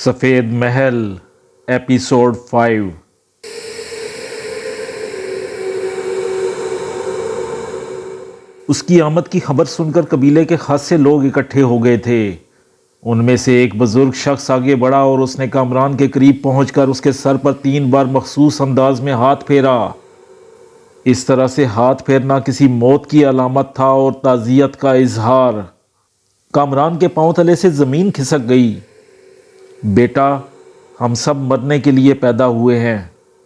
سفید محل ایپیسوڈ 5۔ اس کی آمد کی خبر سن کر قبیلے کے خاصے لوگ اکٹھے ہو گئے تھے۔ ان میں سے ایک بزرگ شخص آگے بڑھا اور اس نے کامران کے قریب پہنچ کر اس کے سر پر 3 بار مخصوص انداز میں ہاتھ پھیرا۔ اس طرح سے ہاتھ پھیرنا کسی موت کی علامت تھا اور تعزیت کا اظہار۔ کامران کے پاؤں تلے سے زمین کھسک گئی۔ بیٹا، ہم سب مرنے کے لیے پیدا ہوئے ہیں،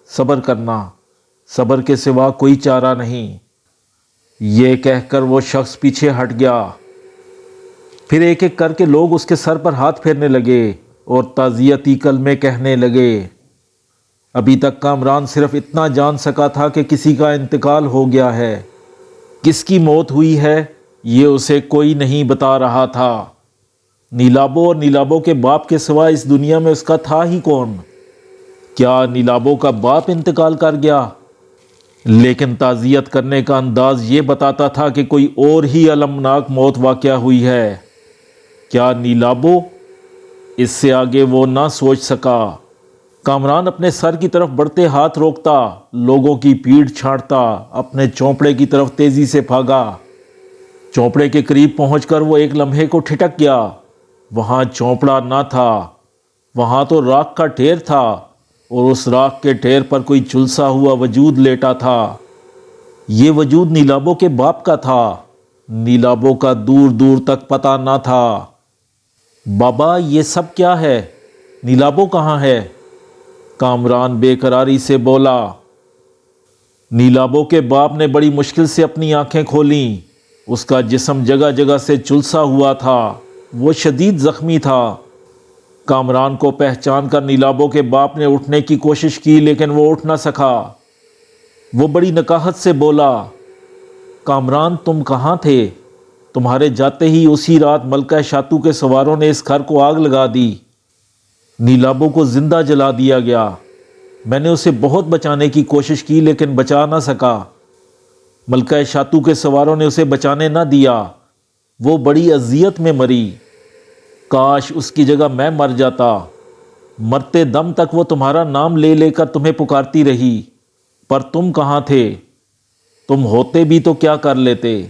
صبر کرنا، صبر کے سوا کوئی چارہ نہیں۔ یہ کہہ کر وہ شخص پیچھے ہٹ گیا۔ پھر ایک ایک کر کے لوگ اس کے سر پر ہاتھ پھیرنے لگے اور تعزیتی کلمے کہنے لگے۔ ابھی تک کامران صرف اتنا جان سکا تھا کہ کسی کا انتقال ہو گیا ہے۔ کس کی موت ہوئی ہے یہ اسے کوئی نہیں بتا رہا تھا۔ نیلابو اور نیلابو کے باپ کے سوا اس دنیا میں اس کا تھا ہی کون؟ کیا نیلابو کا باپ انتقال کر گیا؟ لیکن تعزیت کرنے کا انداز یہ بتاتا تھا کہ کوئی اور ہی المناک موت واقع ہوئی ہے۔ کیا نیلابو؟ اس سے آگے وہ نہ سوچ سکا۔ کامران اپنے سر کی طرف بڑھتے ہاتھ روکتا، لوگوں کی پیٹھ چھاڑتا، اپنے چونپڑے کی طرف تیزی سے بھاگا۔ چونپڑے کے قریب پہنچ کر وہ ایک لمحے کو ٹھٹک گیا۔ وہاں چونپڑا نہ تھا، وہاں تو راکھ کا ڈھیر تھا اور اس راکھ کے ڈھیر پر کوئی جھلسا ہوا وجود لیٹا تھا۔ یہ وجود نیلابو کے باپ کا تھا۔ نیلابو کا دور دور تک پتہ نہ تھا۔ بابا، یہ سب کیا ہے؟ نیلابو کہاں ہے؟ کامران بے قراری سے بولا۔ نیلابو کے باپ نے بڑی مشکل سے اپنی آنکھیں کھولیں۔ اس کا جسم جگہ جگہ سے جھلسا ہوا تھا، وہ شدید زخمی تھا۔ کامران کو پہچان کر نیلابو کے باپ نے اٹھنے کی کوشش کی لیکن وہ اٹھ نہ سکا۔ وہ بڑی نکاہت سے بولا، کامران، تم کہاں تھے؟ تمہارے جاتے ہی اسی رات ملکہ شاتو کے سواروں نے اس گھر کو آگ لگا دی۔ نیلابو کو زندہ جلا دیا گیا۔ میں نے اسے بہت بچانے کی کوشش کی لیکن بچا نہ سکا۔ ملکہ شاتو کے سواروں نے اسے بچانے نہ دیا۔ وہ بڑی اذیت میں مری۔ کاش اس کی جگہ میں مر جاتا۔ مرتے دم تک وہ تمہارا نام لے لے کر تمہیں پکارتی رہی، پر تم کہاں تھے؟ تم ہوتے بھی تو کیا کر لیتے؟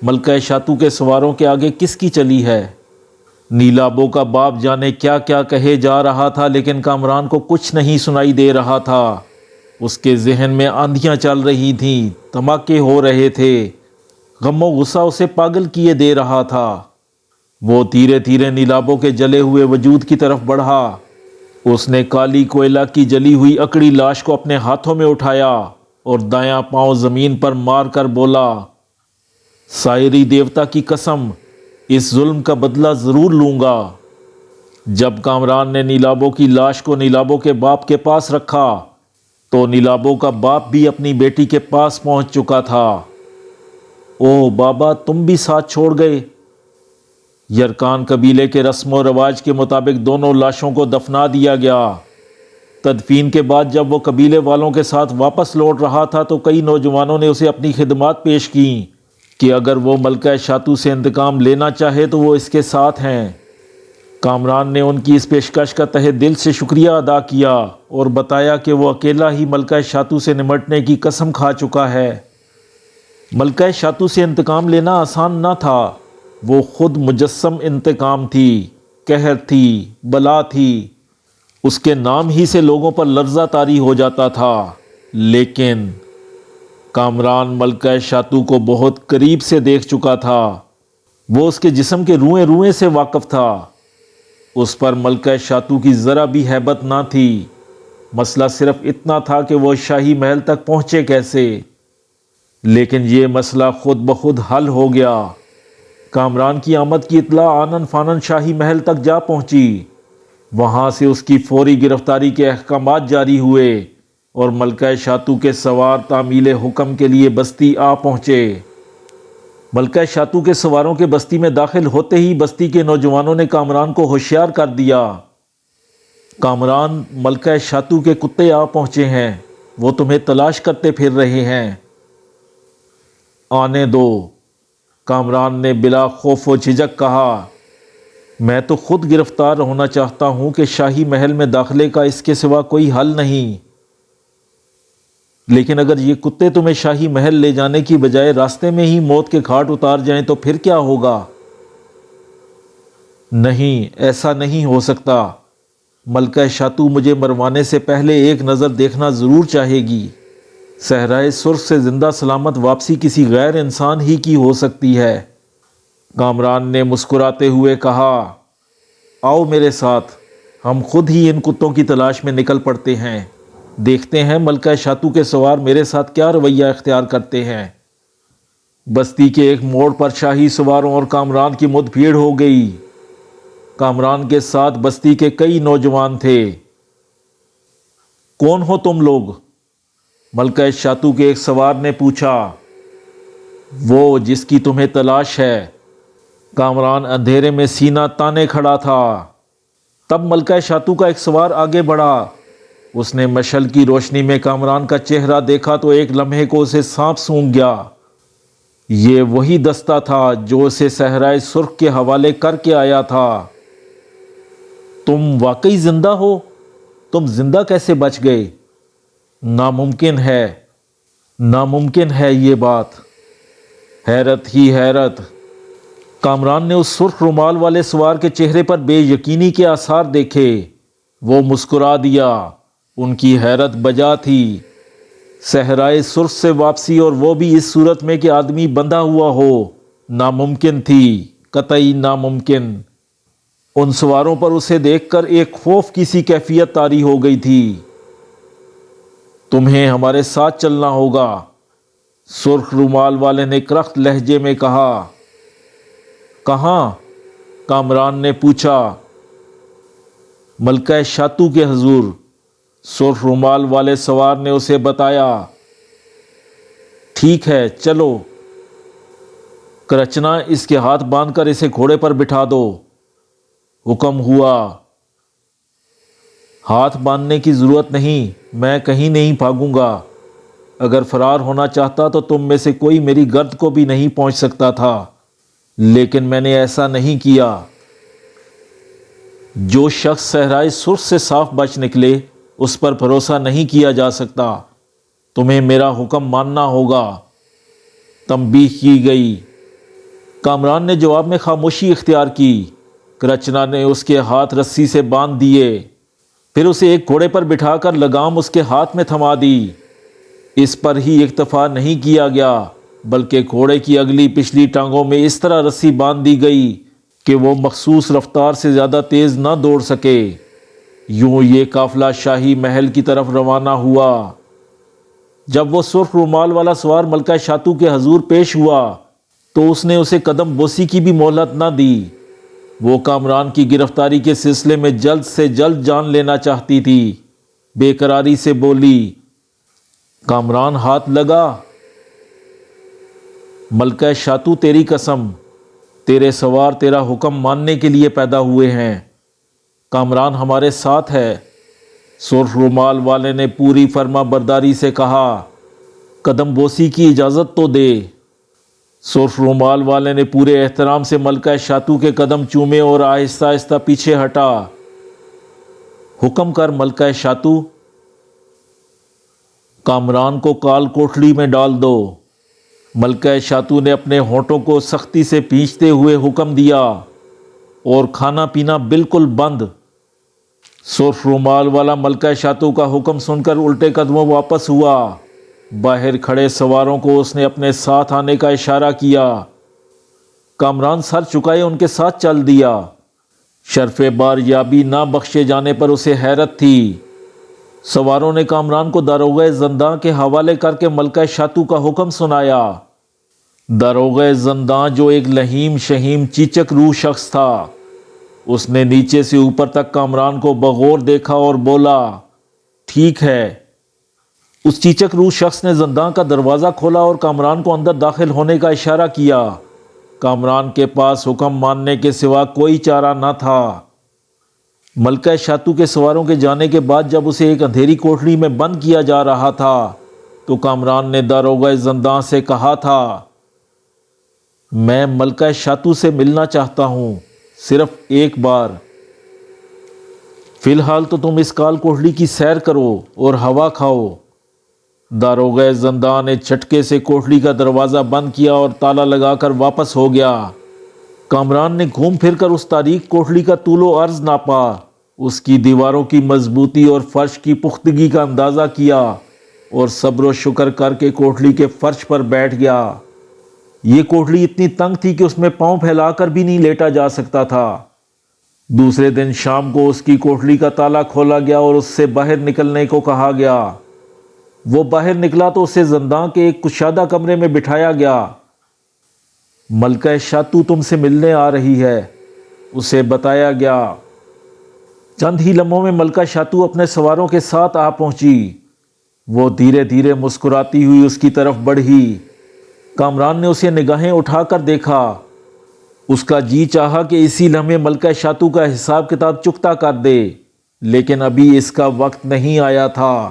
ملکہ شاتو کے سواروں کے آگے کس کی چلی ہے؟ نیلابو کا باپ جانے کیا کیا کہے جا رہا تھا لیکن کامران کو کچھ نہیں سنائی دے رہا تھا۔ اس کے ذہن میں آندھیاں چل رہی تھیں، دھماکے ہو رہے تھے، غم و غصہ اسے پاگل کیے دے رہا تھا۔ وہ دھیرے دھیرے نیلابو کے جلے ہوئے وجود کی طرف بڑھا۔ اس نے کالی کوئلہ کی جلی ہوئی اکڑی لاش کو اپنے ہاتھوں میں اٹھایا اور دایاں پاؤں زمین پر مار کر بولا، سائری دیوتا کی قسم، اس ظلم کا بدلہ ضرور لوں گا۔ جب کامران نے نیلابو کی لاش کو نیلابو کے باپ کے پاس رکھا تو نیلابو کا باپ بھی اپنی بیٹی کے پاس پہنچ چکا تھا۔ او بابا، تم بھی ساتھ چھوڑ گئے؟ یرکان قبیلے کے رسم و رواج کے مطابق دونوں لاشوں کو دفنا دیا گیا۔ تدفین کے بعد جب وہ قبیلے والوں کے ساتھ واپس لوٹ رہا تھا تو کئی نوجوانوں نے اسے اپنی خدمات پیش کیں کہ اگر وہ ملکہ شاتو سے انتقام لینا چاہے تو وہ اس کے ساتھ ہیں۔ کامران نے ان کی اس پیشکش کا تہہ دل سے شکریہ ادا کیا اور بتایا کہ وہ اکیلا ہی ملکہ شاتو سے نمٹنے کی قسم کھا چکا ہے۔ ملکہ شاتو سے انتقام لینا آسان نہ تھا، وہ خود مجسم انتقام تھی، قہر تھی، بلا تھی۔ اس کے نام ہی سے لوگوں پر لرزہ طاری ہو جاتا تھا۔ لیکن کامران ملکہ شاتو کو بہت قریب سے دیکھ چکا تھا۔ وہ اس کے جسم کے روئیں روئیں سے واقف تھا۔ اس پر ملکہ شاتو کی ذرا بھی ہیبت نہ تھی۔ مسئلہ صرف اتنا تھا کہ وہ شاہی محل تک پہنچے کیسے؟ لیکن یہ مسئلہ خود بخود حل ہو گیا۔ کامران کی آمد کی اطلاع آنن فانن شاہی محل تک جا پہنچی۔ وہاں سے اس کی فوری گرفتاری کے احکامات جاری ہوئے اور ملکہ شاتو کے سوار تعمیل حکم کے لیے بستی آ پہنچے۔ ملکہ شاتو کے سواروں کے بستی میں داخل ہوتے ہی بستی کے نوجوانوں نے کامران کو ہوشیار کر دیا۔ کامران، ملکہ شاتو کے کتے آ پہنچے ہیں، وہ تمہیں تلاش کرتے پھر رہے ہیں۔ آنے دو، کامران نے بلا خوف و جھجک کہا۔ میں تو خود گرفتار ہونا چاہتا ہوں کہ شاہی محل میں داخلے کا اس کے سوا کوئی حل نہیں، لیکن اگر یہ کتے تمہیں شاہی محل لے جانے کی بجائے راستے میں ہی موت کے گھاٹ اتار جائیں تو پھر کیا ہوگا؟ نہیں، ایسا نہیں ہو سکتا۔ ملکہ شاتو مجھے مروانے سے پہلے ایک نظر دیکھنا ضرور چاہے گی۔ صحرائے سرخ سے زندہ سلامت واپسی کسی غیر انسان ہی کی ہو سکتی ہے۔ کامران نے مسکراتے ہوئے کہا، آؤ میرے ساتھ، ہم خود ہی ان کتوں کی تلاش میں نکل پڑتے ہیں۔ دیکھتے ہیں ملکہ شاتو کے سوار میرے ساتھ کیا رویہ اختیار کرتے ہیں۔ بستی کے ایک موڑ پر شاہی سواروں اور کامران کی مد بھیڑ ہو گئی۔ کامران کے ساتھ بستی کے کئی نوجوان تھے۔ کون ہو تم لوگ؟ ملکہ شاتو کے ایک سوار نے پوچھا۔ وہ جس کی تمہیں تلاش ہے۔ کامران اندھیرے میں سینہ تانے کھڑا تھا۔ تب ملکہ شاتو کا ایک سوار آگے بڑھا۔ اس نے مشعل کی روشنی میں کامران کا چہرہ دیکھا تو ایک لمحے کو اسے سانپ سونگھ گیا۔ یہ وہی دستہ تھا جو اسے صحرائے سرخ کے حوالے کر کے آیا تھا۔ تم واقعی زندہ ہو؟ تم زندہ کیسے بچ گئے؟ ناممکن ہے، ناممکن ہے یہ بات۔ حیرت ہی حیرت۔ کامران نے اس سرخ رومال والے سوار کے چہرے پر بے یقینی کے آثار دیکھے۔ وہ مسکرا دیا۔ ان کی حیرت بجا تھی۔ صحرائے سرخ سے واپسی اور وہ بھی اس صورت میں کہ آدمی بندھا ہوا ہو، ناممکن تھی، قطعی ناممکن۔ ان سواروں پر اسے دیکھ کر ایک خوف کی سی کیفیت طاری ہو گئی تھی۔ تمہیں ہمارے ساتھ چلنا ہوگا، سرخ رومال والے نے کرخت لہجے میں کہا۔ کہاں؟ کامران نے پوچھا۔ ملکہ شاتو کے حضور، سرخ رومال والے سوار نے اسے بتایا۔ ٹھیک ہے چلو۔ کرچنا، اس کے ہاتھ باندھ کر اسے گھوڑے پر بٹھا دو، حکم ہوا۔ ہاتھ باندھنے کی ضرورت نہیں، میں کہیں نہیں بھاگوں گا۔ اگر فرار ہونا چاہتا تو تم میں سے کوئی میری گرد کو بھی نہیں پہنچ سکتا تھا، لیکن میں نے ایسا نہیں کیا۔ جو شخص صحرائے سرخ سے صاف بچ نکلے اس پر بھروسہ نہیں کیا جا سکتا۔ تمہیں میرا حکم ماننا ہوگا۔ تنبیہ کی گئی۔ کامران نے جواب میں خاموشی اختیار کی۔ کرچنا نے اس کے ہاتھ رسی سے باندھ دیے، پھر اسے ایک گھوڑے پر بٹھا کر لگام اس کے ہاتھ میں تھما دی۔ اس پر ہی اکتفا نہیں کیا گیا، بلکہ گھوڑے کی اگلی پچھلی ٹانگوں میں اس طرح رسی باندھ دی گئی کہ وہ مخصوص رفتار سے زیادہ تیز نہ دوڑ سکے۔ یوں یہ قافلہ شاہی محل کی طرف روانہ ہوا۔ جب وہ سرخ رومال والا سوار ملکہ شاتو کے حضور پیش ہوا تو اس نے اسے قدم بوسی کی بھی مہلت نہ دی۔ وہ کامران کی گرفتاری کے سلسلے میں جلد سے جلد جان لینا چاہتی تھی۔ بے قراری سے بولی، کامران ہاتھ لگا؟ ملکہ شاتو، تیری قسم، تیرے سوار تیرا حکم ماننے کے لیے پیدا ہوئے ہیں۔ کامران ہمارے ساتھ ہے۔ سرخ رومال والے نے پوری فرما برداری سے کہا۔ قدم بوسی کی اجازت تو دے۔ سرخ رومال والے نے پورے احترام سے ملکہ شاتو کے قدم چومے اور آہستہ آہستہ پیچھے ہٹا۔ حکم کر ملکہ شاتو۔ کامران کو کال کوٹڑی میں ڈال دو۔ ملکہ شاتو نے اپنے ہونٹوں کو سختی سے پھینچتے ہوئے حکم دیا، اور کھانا پینا بالکل بند۔ سرخ رومال والا ملکہ شاتو کا حکم سن کر الٹے قدموں واپس ہوا۔ باہر کھڑے سواروں کو اس نے اپنے ساتھ آنے کا اشارہ کیا۔ کامران سر چکائے ان کے ساتھ چل دیا۔ شرف باریابی نہ بخشے جانے پر اسے حیرت تھی۔ سواروں نے کامران کو داروغہ زنداں کے حوالے کر کے ملکہ شاتو کا حکم سنایا۔ داروغہ زنداں، جو ایک لہیم شہیم چیچک روح شخص تھا، اس نے نیچے سے اوپر تک کامران کو بغور دیکھا اور بولا، ٹھیک ہے۔ اس چیچک روح شخص نے زنداں کا دروازہ کھولا اور کامران کو اندر داخل ہونے کا اشارہ کیا۔ کامران کے پاس حکم ماننے کے سوا کوئی چارہ نہ تھا۔ ملکہ شاتو کے سواروں کے جانے کے بعد جب اسے ایک اندھیری کوٹڑی میں بند کیا جا رہا تھا تو کامران نے داروغہ زنداں سے کہا تھا، میں ملکہ شاتو سے ملنا چاہتا ہوں، صرف ایک بار۔ فی الحال تو تم اس کال کوٹڑی کی سیر کرو اور ہوا کھاؤ۔ داروغہ زندان نے جھٹکے سے کوٹڑی کا دروازہ بند کیا اور تالا لگا کر واپس ہو گیا۔ کامران نے گھوم پھر کر اس تاریک کوٹڑی کا طول و عرض ناپا، اس کی دیواروں کی مضبوطی اور فرش کی پختگی کا اندازہ کیا اور صبر و شکر کر کے کوٹڑی کے فرش پر بیٹھ گیا۔ یہ کوٹڑی اتنی تنگ تھی کہ اس میں پاؤں پھیلا کر بھی نہیں لیٹا جا سکتا تھا۔ دوسرے دن شام کو اس کی کوٹڑی کا تالا کھولا گیا اور اس سے باہر نکلنے کو کہا گیا۔ وہ باہر نکلا تو اسے زندان کے ایک کشادہ کمرے میں بٹھایا گیا۔ ملکہ شاتو تم سے ملنے آ رہی ہے، اسے بتایا گیا۔ چند ہی لمحوں میں ملکہ شاتو اپنے سواروں کے ساتھ آ پہنچی۔ وہ دھیرے دھیرے مسکراتی ہوئی اس کی طرف بڑھی۔ کامران نے اسے نگاہیں اٹھا کر دیکھا۔ اس کا جی چاہا کہ اسی لمحے ملکہ شاتو کا حساب کتاب چکتا کر دے، لیکن ابھی اس کا وقت نہیں آیا تھا۔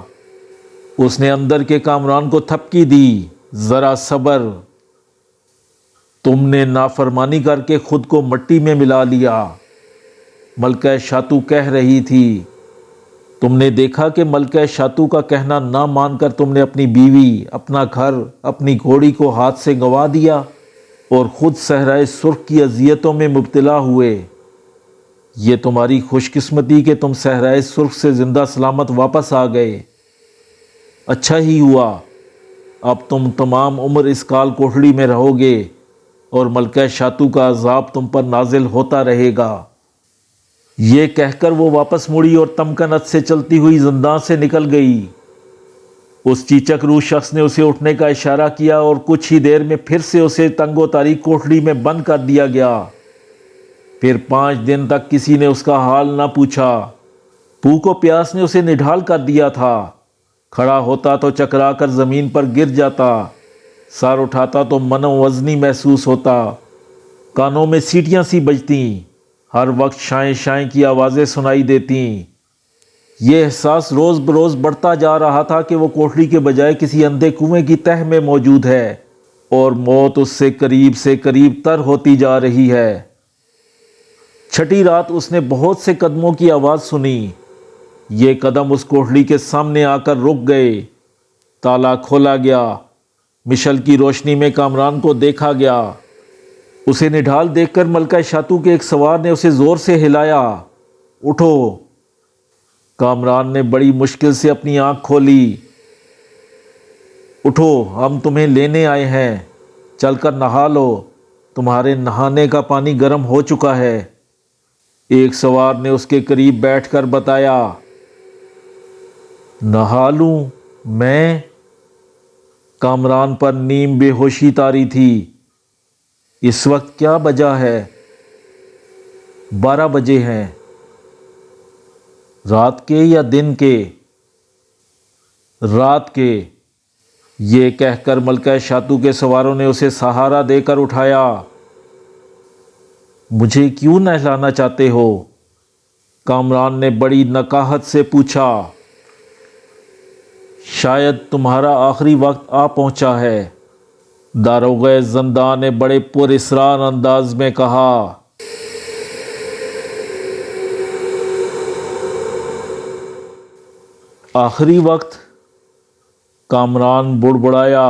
اس نے اندر کے کامران کو تھپکی دی، ذرا صبر، تم نے نافرمانی کر کے خود کو مٹی میں ملا لیا۔ ملکہ شاتو کہہ رہی تھی۔ تم نے دیکھا کہ ملکہ شاتو کا کہنا نہ مان کر تم نے اپنی بیوی، اپنا گھر، اپنی گھوڑی کو ہاتھ سے گنوا دیا اور خود صحرائے سرخ کی اذیتوں میں مبتلا ہوئے۔ یہ تمہاری خوش قسمتی کہ تم صحرائے سرخ سے زندہ سلامت واپس آ گئے۔ اچھا ہی ہوا، اب تم تمام عمر اس کال کوٹڑی میں رہو گے اور ملکہ شاتو کا عذاب تم پر نازل ہوتا رہے گا۔ یہ کہہ کر وہ واپس مڑی اور تمکنت سے چلتی ہوئی زندان سے نکل گئی۔ اس چیچک روح شخص نے اسے اٹھنے کا اشارہ کیا اور کچھ ہی دیر میں پھر سے اسے تنگ و تاریک کوٹڑی میں بند کر دیا گیا۔ پھر 5 دن تک کسی نے اس کا حال نہ پوچھا۔ بھوک و پیاس نے اسے نڈھال کر دیا تھا۔ کھڑا ہوتا تو چکرا کر زمین پر گر جاتا، سر اٹھاتا تو منو وزنی محسوس ہوتا، کانوں میں سیٹیاں سی بجتیں، ہر وقت شائیں شائیں کی آوازیں سنائی دیتیں۔ یہ احساس روز بروز بڑھتا جا رہا تھا کہ وہ کوٹڑی کے بجائے کسی اندھے کنویں کی تہہ میں موجود ہے اور موت اس سے قریب تر ہوتی جا رہی ہے۔ چھٹی رات اس نے بہت سے قدموں کی آواز سنی۔ یہ قدم اس کوٹڑی کے سامنے آ کر رک گئے۔ تالا کھولا گیا۔ مشل کی روشنی میں کامران کو دیکھا گیا۔ اسے نڈھال دیکھ کر ملکہ شاتو کے ایک سوار نے اسے زور سے ہلایا۔ اٹھو۔ کامران نے بڑی مشکل سے اپنی آنکھ کھولی۔ اٹھو، ہم تمہیں لینے آئے ہیں، چل کر نہا لو، تمہارے نہانے کا پانی گرم ہو چکا ہے، ایک سوار نے اس کے قریب بیٹھ کر بتایا۔ نہا لوں میں؟ کامران پر نیم بے ہوشی طاری تھی۔ اس وقت کیا بجا ہے؟ 12 بجے ہیں۔ رات کے یا دن کے؟ رات کے۔ یہ کہہ کر ملکہ شاتو کے سواروں نے اسے سہارا دے کر اٹھایا۔ مجھے کیوں نہلانا چاہتے ہو؟ کامران نے بڑی نقاہت سے پوچھا۔ شاید تمہارا آخری وقت آ پہنچا ہے، داروغہ زندان نے بڑے پر اسرار انداز میں کہا۔ آخری وقت؟ کامران بڑبڑایا۔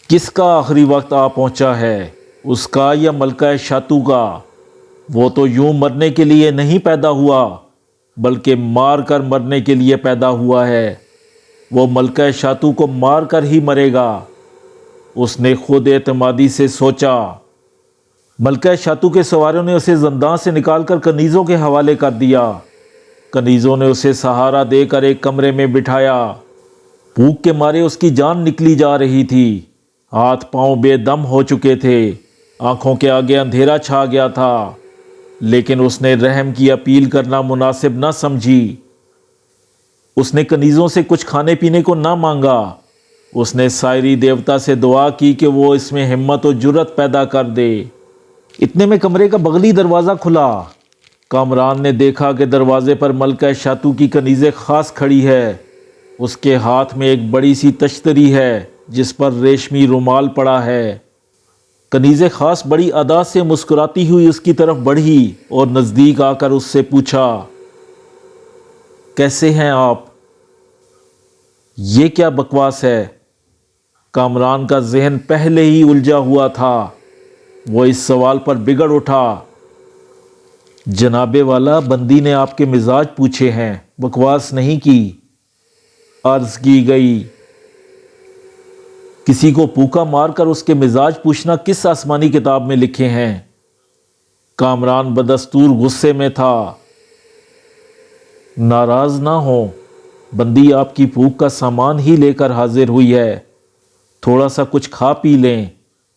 کس کا آخری وقت آ پہنچا ہے، اس کا یا ملکہ شاتو کا؟ وہ تو یوں مرنے کے لیے نہیں پیدا ہوا بلکہ مار کر مرنے کے لیے پیدا ہوا ہے۔ وہ ملکہ شاتو کو مار کر ہی مرے گا، اس نے خود اعتمادی سے سوچا۔ ملکہ شاتو کے سواروں نے اسے زندان سے نکال کر کنیزوں کے حوالے کر دیا۔ کنیزوں نے اسے سہارا دے کر ایک کمرے میں بٹھایا۔ بھوک کے مارے اس کی جان نکلی جا رہی تھی، ہاتھ پاؤں بے دم ہو چکے تھے، آنکھوں کے آگے اندھیرا چھا گیا تھا، لیکن اس نے رحم کی اپیل کرنا مناسب نہ سمجھی۔ اس نے کنیزوں سے کچھ کھانے پینے کو نہ مانگا۔ اس نے سائری دیوتا سے دعا کی کہ وہ اس میں ہمت و جرت پیدا کر دے۔ اتنے میں کمرے کا بغلی دروازہ کھلا۔ کامران نے دیکھا کہ دروازے پر ملکہ شاتو کی کنیز خاص کھڑی ہے۔ اس کے ہاتھ میں ایک بڑی سی تشتری ہے جس پر ریشمی رومال پڑا ہے۔ کنیز خاص بڑی ادا سے مسکراتی ہوئی اس کی طرف بڑھی اور نزدیک آ کر اس سے پوچھا، کیسے ہیں آپ؟ یہ کیا بکواس ہے؟ کامران کا ذہن پہلے ہی الجھا ہوا تھا۔ وہ اس سوال پر بگڑ اٹھا۔ جناب والا، بندی نے آپ کے مزاج پوچھے ہیں، بکواس نہیں کی۔ عرض کی گئی، کسی کو پھوکا مار کر اس کے مزاج پوچھنا کس آسمانی کتاب میں لکھے ہیں؟ کامران بدستور غصے میں تھا۔ ناراض نہ ہوں، بندی آپ کی بھوک کا سامان ہی لے کر حاضر ہوئی ہے۔ تھوڑا سا کچھ کھا پی لیں،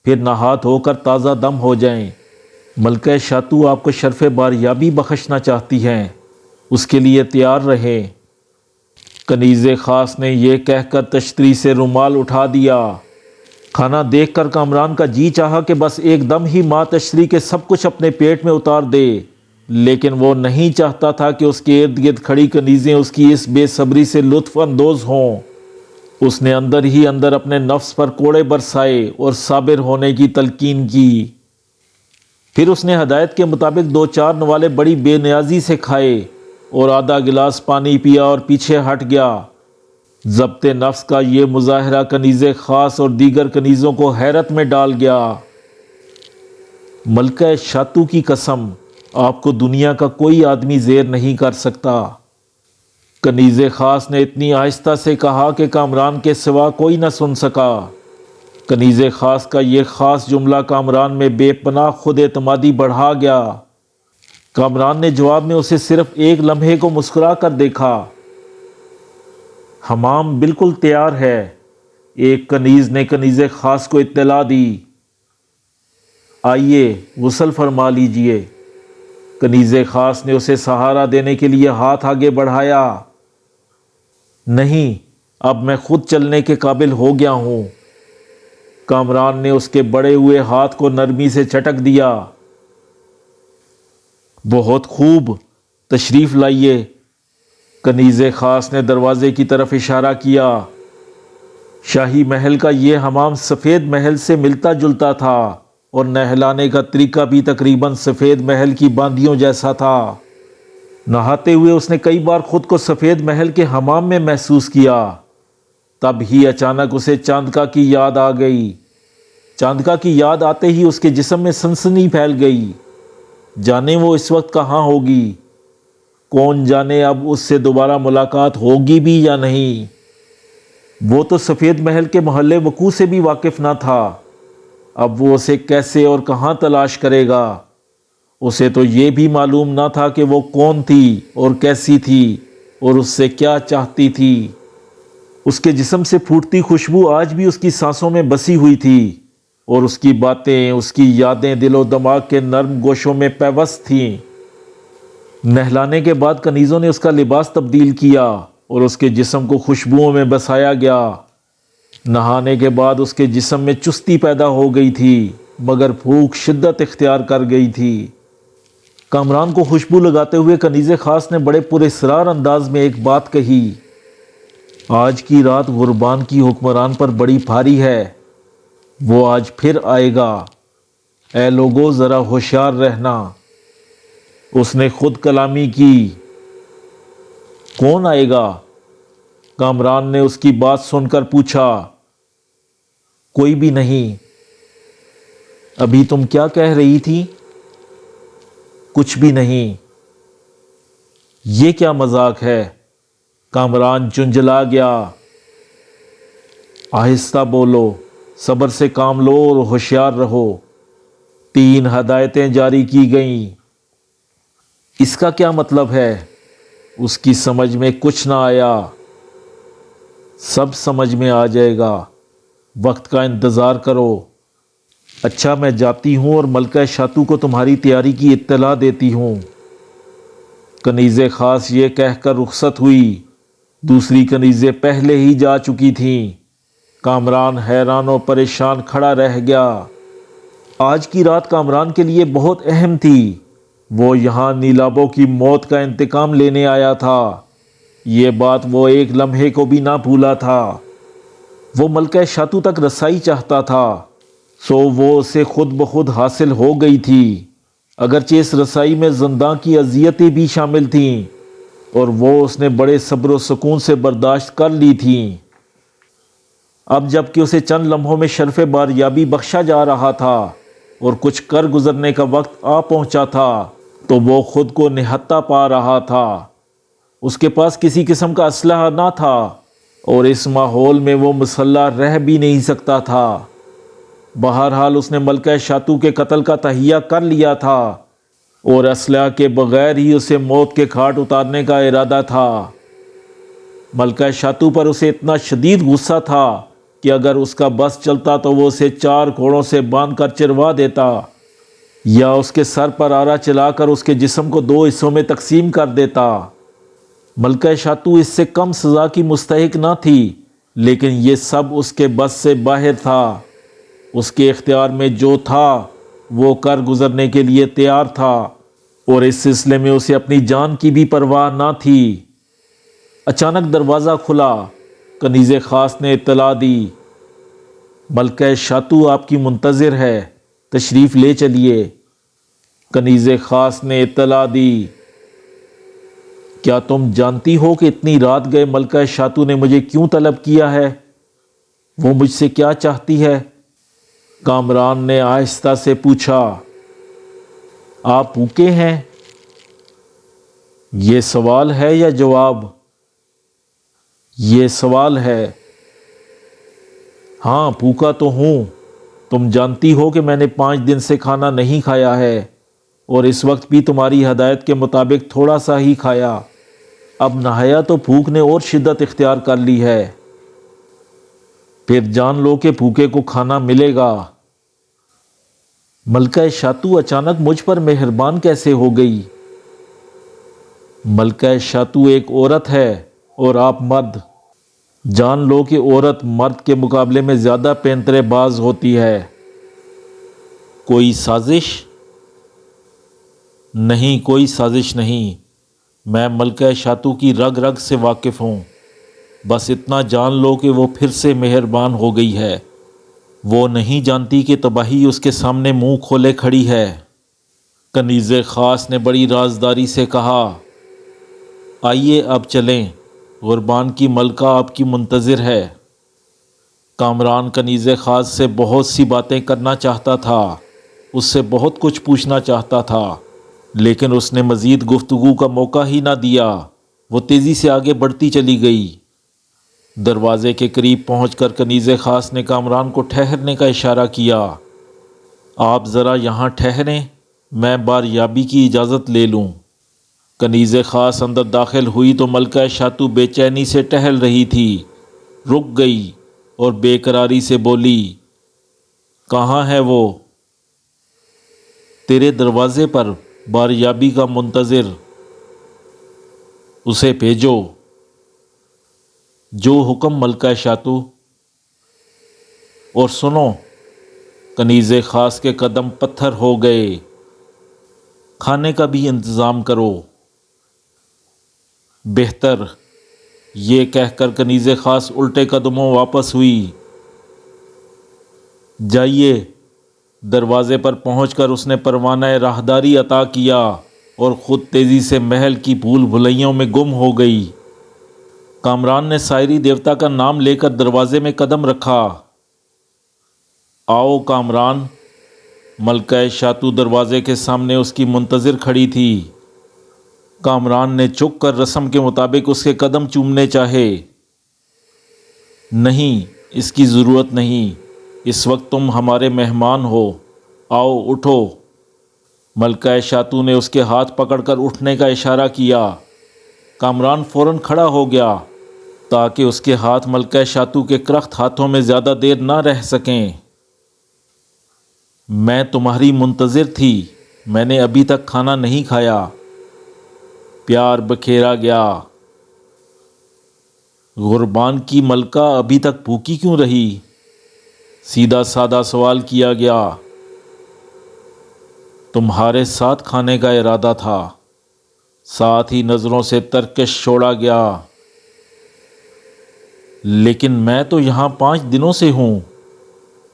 پھر نہا دھو کر تازہ دم ہو جائیں۔ ملکہ شاتو آپ کو شرف باریابی بخشنا چاہتی ہیں، اس کے لیے تیار رہیں۔ کنیز خاص نے یہ کہہ کر تشتری سے رومال اٹھا دیا۔ کھانا دیکھ کر کامران کا جی چاہا کہ بس ایک دم ہی ماں تشتری کے سب کچھ اپنے پیٹ میں اتار دے، لیکن وہ نہیں چاہتا تھا کہ اس کے ارد گرد کھڑی کنیزیں اس کی اس بے صبری سے لطف اندوز ہوں۔ اس نے اندر ہی اندر اپنے نفس پر کوڑے برسائے اور صابر ہونے کی تلقین کی۔ پھر اس نے ہدایت کے مطابق 2-4 نوالے بڑی بے نیازی سے کھائے اور آدھا گلاس پانی پیا اور پیچھے ہٹ گیا۔ ضبط نفس کا یہ مظاہرہ کنیز خاص اور دیگر کنیزوں کو حیرت میں ڈال گیا۔ ملکہ شاتو کی قسم، آپ کو دنیا کا کوئی آدمی زیر نہیں کر سکتا۔ کنیز خاص نے اتنی آہستہ سے کہا کہ کامران کے سوا کوئی نہ سن سکا۔ کنیز خاص کا یہ خاص جملہ کامران میں بے پناہ خود اعتمادی بڑھا گیا۔ کامران نے جواب میں اسے صرف ایک لمحے کو مسکرا کر دیکھا۔ حمام بالکل تیار ہے، ایک کنیز نے کنیز خاص کو اطلاع دی۔ آئیے غسل فرما لیجئے۔ کنیز خاص نے اسے سہارا دینے کے لیے ہاتھ آگے بڑھایا۔ نہیں، اب میں خود چلنے کے قابل ہو گیا ہوں۔ کامران نے اس کے بڑے ہوئے ہاتھ کو نرمی سے چٹک دیا۔ بہت خوب، تشریف لائیے۔ کنیز خاص نے دروازے کی طرف اشارہ کیا۔ شاہی محل کا یہ حمام سفید محل سے ملتا جلتا تھا اور نہلانے کا طریقہ بھی تقریباً سفید محل کی باندیوں جیسا تھا۔ نہاتے ہوئے اس نے کئی بار خود کو سفید محل کے حمام میں محسوس کیا۔ تب ہی اچانک اسے چاندکا کی یاد آ گئی۔ چاندکا کی یاد آتے ہی اس کے جسم میں سنسنی پھیل گئی۔ جانے وہ اس وقت کہاں ہوگی؟ کون جانے اب اس سے دوبارہ ملاقات ہوگی بھی یا نہیں؟ وہ تو سفید محل کے محل وقوع سے بھی واقف نہ تھا۔ اب وہ اسے کیسے اور کہاں تلاش کرے گا؟ اسے تو یہ بھی معلوم نہ تھا کہ وہ کون تھی اور کیسی تھی اور اس سے کیا چاہتی تھی۔ اس کے جسم سے پھوٹتی خوشبو آج بھی اس کی سانسوں میں بسی ہوئی تھی اور اس کی باتیں، اس کی یادیں دل و دماغ کے نرم گوشوں میں پیوست تھیں۔ نہلانے کے بعد کنیزوں نے اس کا لباس تبدیل کیا اور اس کے جسم کو خوشبوؤں میں بسایا گیا۔ نہانے کے بعد اس کے جسم میں چستی پیدا ہو گئی تھی، مگر بھوک شدت اختیار کر گئی تھی۔ کامران کو خوشبو لگاتے ہوئے کنیز خاص نے بڑے پراسرار انداز میں ایک بات کہی۔ آج کی رات غربان کی حکمران پر بڑی بھاری ہے، وہ آج پھر آئے گا۔ اے لوگو، ذرا ہوشیار رہنا۔ اس نے خود کلامی کی۔ کون آئے گا؟ کامران نے اس کی بات سن کر پوچھا۔ کوئی بھی نہیں۔ ابھی تم کیا کہہ رہی تھی؟ کچھ بھی نہیں۔ یہ کیا مذاق ہے؟ کامران جھنجھلا گیا۔ آہستہ بولو، صبر سے کام لو اور ہوشیار رہو۔ 3 ہدایتیں جاری کی گئیں۔ اس کا کیا مطلب ہے؟ اس کی سمجھ میں کچھ نہ آیا۔ سب سمجھ میں آ جائے گا، وقت کا انتظار کرو۔ اچھا، میں جاتی ہوں اور ملکہ شاتو کو تمہاری تیاری کی اطلاع دیتی ہوں۔ کنیز خاص یہ کہہ کر رخصت ہوئی۔ دوسری کنیزیں پہلے ہی جا چکی تھیں۔ کامران حیران و پریشان کھڑا رہ گیا۔ آج کی رات کامران کے لیے بہت اہم تھی۔ وہ یہاں نیلابوں کی موت کا انتقام لینے آیا تھا۔ یہ بات وہ ایک لمحے کو بھی نہ بھولا تھا۔ وہ ملکہ شاتو تک رسائی چاہتا تھا۔ سو وہ اسے خود بخود حاصل ہو گئی تھی، اگرچہ اس رسائی میں زنداں کی اذیتیں بھی شامل تھیں، اور وہ اس نے بڑے صبر و سکون سے برداشت کر لی تھیں۔ اب جب کہ اسے چند لمحوں میں شرف باریابی بخشا جا رہا تھا اور کچھ کر گزرنے کا وقت آ پہنچا تھا، تو وہ خود کو نہتہ پا رہا تھا۔ اس کے پاس کسی قسم کا اسلحہ نہ تھا، اور اس ماحول میں وہ مسلح رہ بھی نہیں سکتا تھا۔ بہرحال اس نے ملکہ شاتو کے قتل کا تہیہ کر لیا تھا، اور اسلحہ کے بغیر ہی اسے موت کے گھاٹ اتارنے کا ارادہ تھا۔ ملکہ شاتو پر اسے اتنا شدید غصہ تھا کہ اگر اس کا بس چلتا تو وہ اسے 4 گھوڑوں سے باندھ کر چروا دیتا، یا اس کے سر پر آرا چلا کر اس کے جسم کو 2 حصوں میں تقسیم کر دیتا۔ ملکہ شاتو اس سے کم سزا کی مستحق نہ تھی، لیکن یہ سب اس کے بس سے باہر تھا۔ اس کے اختیار میں جو تھا وہ کر گزرنے کے لیے تیار تھا، اور اس سلسلے میں اسے اپنی جان کی بھی پرواہ نہ تھی۔ اچانک دروازہ کھلا۔ کنیز خاص نے اطلاع دی، ملکہ شاتو آپ کی منتظر ہے، تشریف لے چلیے۔ کنیز خاص نے اطلاع دی، کیا تم جانتی ہو کہ اتنی رات گئے ملکہ شاتو نے مجھے کیوں طلب کیا ہے؟ وہ مجھ سے کیا چاہتی ہے؟ کامران نے آہستہ سے پوچھا۔ آپ بھوکے ہیں؟ یہ سوال ہے یا جواب؟ یہ سوال ہے۔ ہاں بھوکا تو ہوں، تم جانتی ہو کہ میں نے 5 دن سے کھانا نہیں کھایا ہے، اور اس وقت بھی تمہاری ہدایت کے مطابق تھوڑا سا ہی کھایا۔ اب نہایا تو بھوک نے اور شدت اختیار کر لی ہے۔ پھر جان لو کہ بھوکے کو کھانا ملے گا۔ ملکہ شاتو اچانک مجھ پر مہربان کیسے ہو گئی؟ ملکہ شاتو ایک عورت ہے اور آپ مرد۔ جان لو کہ عورت مرد کے مقابلے میں زیادہ پینترے باز ہوتی ہے۔ کوئی سازش؟ نہیں، کوئی سازش نہیں۔ میں ملکہ شاتو کی رگ رگ سے واقف ہوں۔ بس اتنا جان لو کہ وہ پھر سے مہربان ہو گئی ہے۔ وہ نہیں جانتی کہ تباہی اس کے سامنے منہ کھولے کھڑی ہے۔ کنیز خاص نے بڑی رازداری سے کہا، آئیے اب چلیں، غربان کی ملکہ آپ کی منتظر ہے۔ کامران کنیز خاص سے بہت سی باتیں کرنا چاہتا تھا، اس سے بہت کچھ پوچھنا چاہتا تھا، لیکن اس نے مزید گفتگو کا موقع ہی نہ دیا۔ وہ تیزی سے آگے بڑھتی چلی گئی۔ دروازے کے قریب پہنچ کر کنیز خاص نے کامران کو ٹھہرنے کا اشارہ کیا۔ آپ ذرا یہاں ٹھہریں، میں باریابی کی اجازت لے لوں۔ کنیز خاص اندر داخل ہوئی تو ملکہ شاتو بے چینی سے ٹہل رہی تھی، رک گئی اور بے قراری سے بولی، کہاں ہے وہ؟ تیرے دروازے پر، باریابی کا منتظر۔ اسے بھیجو۔ جو حکم ملکہ شاتو۔ اور سنو، کنیز خاص کے قدم پتھر ہو گئے، کھانے کا بھی انتظام کرو۔ بہتر، یہ کہہ کر کنیز خاص الٹے قدموں واپس ہوئی۔ جائیے۔ دروازے پر پہنچ کر اس نے پروانہ راہداری عطا کیا اور خود تیزی سے محل کی بھول بھلیوں میں گم ہو گئی۔ کامران نے سائری دیوتا کا نام لے کر دروازے میں قدم رکھا۔ آؤ کامران۔ ملکہ شاتو دروازے کے سامنے اس کی منتظر کھڑی تھی۔ کامران نے جھک کر رسم کے مطابق اس کے قدم چومنے چاہے۔ نہیں، اس کی ضرورت نہیں، اس وقت تم ہمارے مہمان ہو، آؤ اٹھو۔ ملکہ شاتو نے اس کے ہاتھ پکڑ کر اٹھنے کا اشارہ کیا۔ کامران فوراً کھڑا ہو گیا تاکہ اس کے ہاتھ ملکہ شاتو کے کرخت ہاتھوں میں زیادہ دیر نہ رہ سکیں۔ میں تمہاری منتظر تھی، میں نے ابھی تک کھانا نہیں کھایا۔ پیار بکھیرا گیا۔ غربان کی ملکہ ابھی تک بھوکی کیوں رہی؟ سیدھا سادہ سوال کیا گیا۔ تمہارے ساتھ کھانے کا ارادہ تھا، ساتھ ہی نظروں سے ترکش چھوڑا گیا۔ لیکن میں تو یہاں 5 دنوں سے ہوں،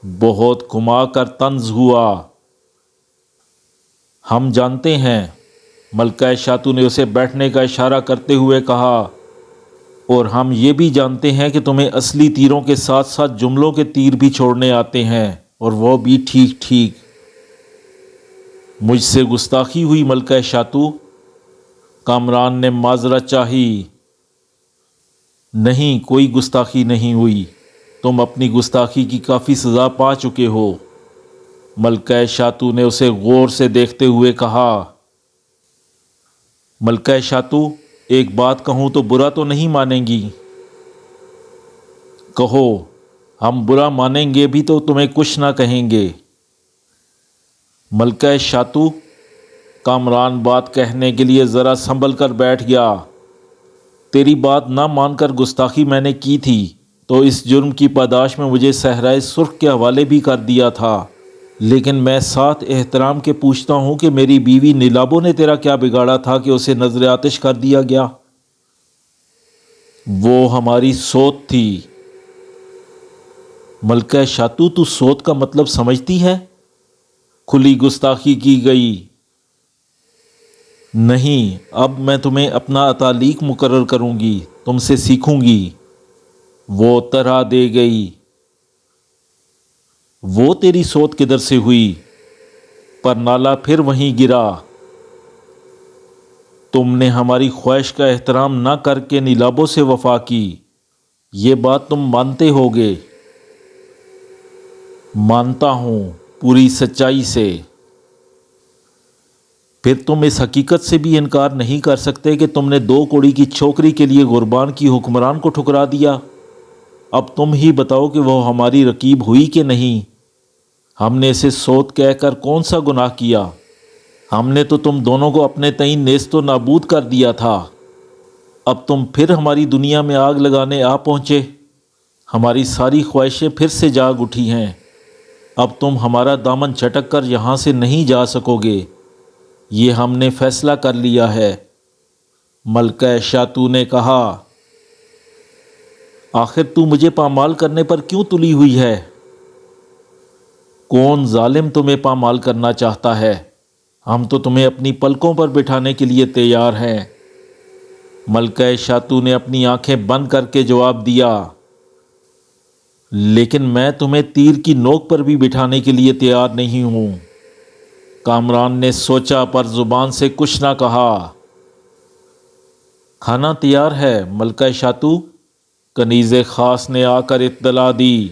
بہت گھما کر طنز ہوا۔ ہم جانتے ہیں، ملکہ شاتو نے اسے بیٹھنے کا اشارہ کرتے ہوئے کہا، اور ہم یہ بھی جانتے ہیں کہ تمہیں اصلی تیروں کے ساتھ ساتھ جملوں کے تیر بھی چھوڑنے آتے ہیں، اور وہ بھی ٹھیک ٹھیک۔ مجھ سے گستاخی ہوئی ملکہ شاتو، کامران نے معذرت چاہی۔ نہیں، کوئی گستاخی نہیں ہوئی، تم اپنی گستاخی کی کافی سزا پا چکے ہو۔ ملکہ شاتو نے اسے غور سے دیکھتے ہوئے کہا۔ ملکہ شاتو، ایک بات کہوں تو برا تو نہیں مانیں گی؟ کہو، ہم برا مانیں گے بھی تو تمہیں کچھ نہ کہیں گے۔ ملکہ شاتو، کامران بات کہنے کے لیے ذرا سنبھل کر بیٹھ گیا۔ تیری بات نہ مان کر گستاخی میں نے کی تھی تو اس جرم کی پاداش میں مجھے صحرائے سرخ کے حوالے بھی کر دیا تھا، لیکن میں ساتھ احترام کے پوچھتا ہوں کہ میری بیوی نیلابو نے تیرا کیا بگاڑا تھا کہ اسے نظر آتش کر دیا گیا؟ وہ ہماری سوت تھی۔ ملکہ شاتو، تو سوت کا مطلب سمجھتی ہے؟ کھلی گستاخی کی گئی۔ نہیں، اب میں تمہیں اپنا اتالیق مقرر کروں گی، تم سے سیکھوں گی۔ وہ طرح دے گئی۔ وہ تیری سوت کدھر سے ہوئی؟ پر نالا پھر وہیں گرا۔ تم نے ہماری خواہش کا احترام نہ کر کے نیلابو سے وفا کی، یہ بات تم مانتے ہوگے؟ مانتا ہوں، پوری سچائی سے۔ پھر تم اس حقیقت سے بھی انکار نہیں کر سکتے کہ تم نے 2 کوڑی کی چھوکری کے لیے غربان کی حکمران کو ٹھکرا دیا۔ اب تم ہی بتاؤ کہ وہ ہماری رقیب ہوئی کہ نہیں؟ ہم نے اسے سوت کہہ کر کون سا گناہ کیا؟ ہم نے تو تم دونوں کو اپنے تئیں نیست و نابود کر دیا تھا۔ اب تم پھر ہماری دنیا میں آگ لگانے آ پہنچے۔ ہماری ساری خواہشیں پھر سے جاگ اٹھی ہیں۔ اب تم ہمارا دامن چھٹک کر یہاں سے نہیں جا سکو گے، یہ ہم نے فیصلہ کر لیا ہے۔ ملکہ شاتو نے کہا۔ آخر تو مجھے پامال کرنے پر کیوں تلی ہوئی ہے؟ کون ظالم تمہیں پامال کرنا چاہتا ہے؟ ہم تو تمہیں اپنی پلکوں پر بٹھانے کے لیے تیار ہیں۔ ملکہ شاتو نے اپنی آنکھیں بند کر کے جواب دیا۔ لیکن میں تمہیں تیر کی نوک پر بھی بٹھانے کے لیے تیار نہیں ہوں۔ کامران نے سوچا پر زبان سے کچھ نہ کہا۔ کھانا تیار ہے ملکہ شاتو، کنیز خاص نے آ کر اطلاع دی۔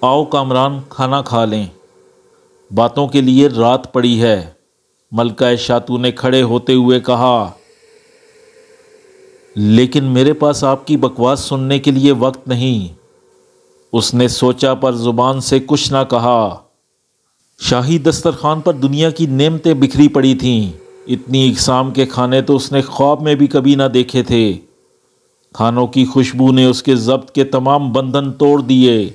آؤ کامران، کھانا کھا لیں، باتوں کے لیے رات پڑی ہے۔ ملکہ شاتو نے کھڑے ہوتے ہوئے کہا۔ لیکن میرے پاس آپ کی بکواس سننے کے لیے وقت نہیں۔ اس نے سوچا پر زبان سے کچھ نہ کہا۔ شاہی دسترخوان پر دنیا کی نعمتیں بکھری پڑی تھیں، اتنی اقسام کے کھانے تو اس نے خواب میں بھی کبھی نہ دیکھے تھے۔ کھانوں کی خوشبو نے اس کے ضبط کے تمام بندھن توڑ دیے۔